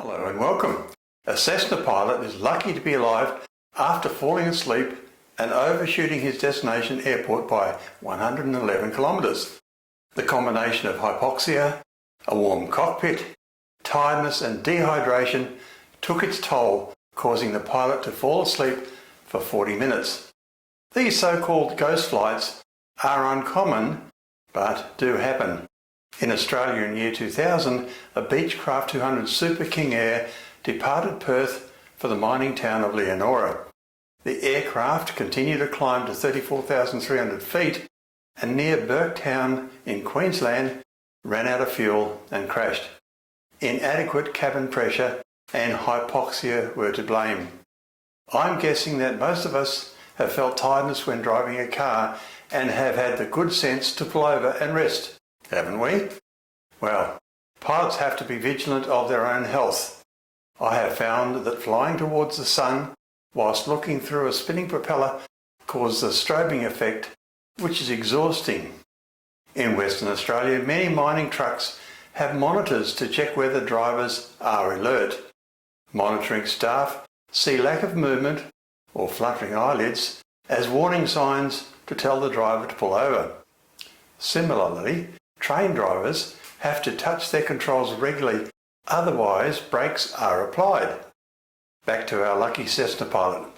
Hello and welcome. A Cessna pilot is lucky to be alive after falling asleep and overshooting his destination airport by 111 kilometres. The combination of hypoxia, a warm cockpit, tiredness and dehydration took its toll, causing the pilot to fall asleep for 40 minutes. These so-called ghost flights are uncommon but do happen. In Australia in year 2000, a Beechcraft 200 Super King Air departed Perth for the mining town of Leonora. The aircraft continued to climb to 34,300 feet and near Burketown in Queensland ran out of fuel and crashed. Inadequate cabin pressure and hypoxia were to blame. I'm guessing that most of us have felt tiredness when driving a car and have had the good sense to pull over and rest. Haven't we? Well, pilots have to be vigilant of their own health. I have found that flying towards the sun whilst looking through a spinning propeller causes a strobing effect, which is exhausting. In Western Australia, many mining trucks have monitors to check whether drivers are alert. Monitoring staff see lack of movement or fluttering eyelids as warning signs to tell the driver to pull over. Similarly, train drivers have to touch their controls regularly, otherwise brakes are applied. Back to our lucky Cessna pilot.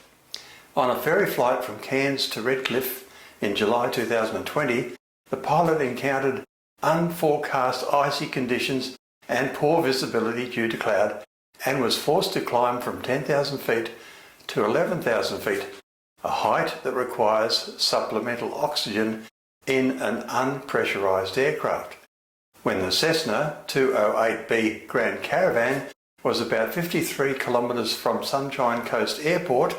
On a ferry flight from Cairns to Redcliffe in July 2020, the pilot encountered unforecast icy conditions and poor visibility due to cloud and was forced to climb from 10,000 feet to 11,000 feet, a height that requires supplemental oxygen in an unpressurised aircraft. When the Cessna 208B Grand Caravan was about 53 kilometres from Sunshine Coast Airport,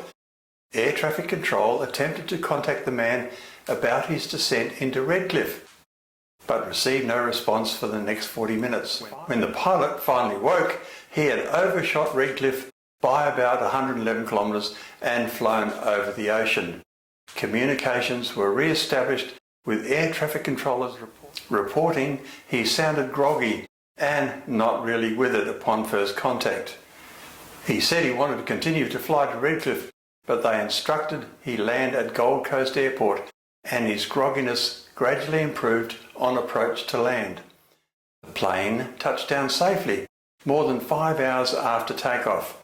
Air Traffic Control attempted to contact the man about his descent into Redcliffe, but received no response for the next 40 minutes. When the pilot finally woke, he had overshot Redcliffe by about 111 kilometres and flown over the ocean. Communications were re-established with air traffic controllers reporting he sounded groggy and not really with it upon first contact. He said he wanted to continue to fly to Redcliffe, but they instructed he land at Gold Coast Airport, and his grogginess gradually improved on approach to land. The plane touched down safely more than 5 hours after takeoff.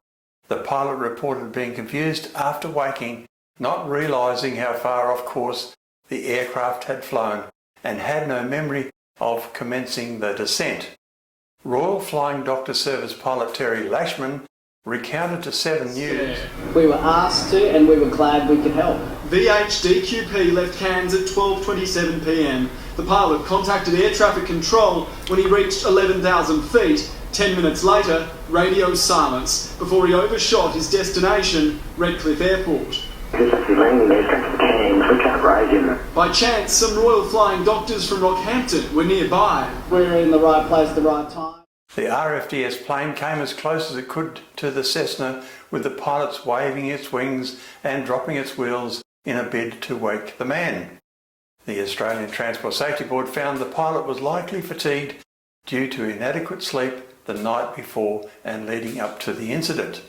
The pilot reported being confused after waking, not realising how far off course the aircraft had flown and had no memory of commencing the descent. Royal Flying Doctor Service pilot Terry Lashman recounted to 7 News. We were asked to and we were glad we could help. VHDQP left Cairns at 12:27 p.m. The pilot contacted air traffic control when he reached 11,000 feet. 10 minutes later, radio silence before he overshot his destination, Redcliffe Airport. By chance, some Royal Flying Doctors from Rockhampton were nearby. We were in the right place at the right time. The RFDS plane came as close as it could to the Cessna, with the pilots waving its wings and dropping its wheels in a bid to wake the man. The Australian Transport Safety Board found the pilot was likely fatigued due to inadequate sleep the night before and leading up to the incident.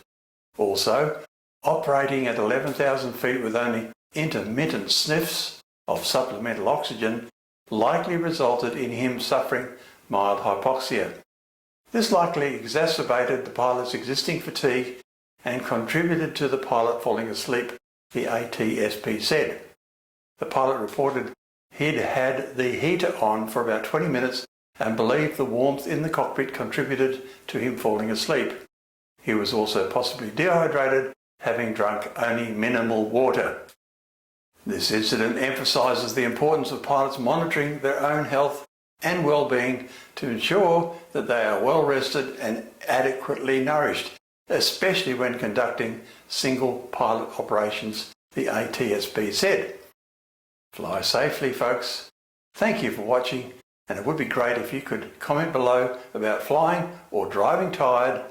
Also, operating at 11,000 feet with only intermittent sniffs of supplemental oxygen likely resulted in him suffering mild hypoxia. This likely exacerbated the pilot's existing fatigue and contributed to the pilot falling asleep, the ATSB said. The pilot reported he'd had the heater on for about 20 minutes and believed the warmth in the cockpit contributed to him falling asleep. He was also possibly dehydrated, having drunk only minimal water. This incident emphasises the importance of pilots monitoring their own health and well-being to ensure that they are well rested and adequately nourished, especially when conducting single pilot operations, the ATSB said. Fly safely, folks. Thank you for watching, and it would be great if you could comment below about flying or driving tired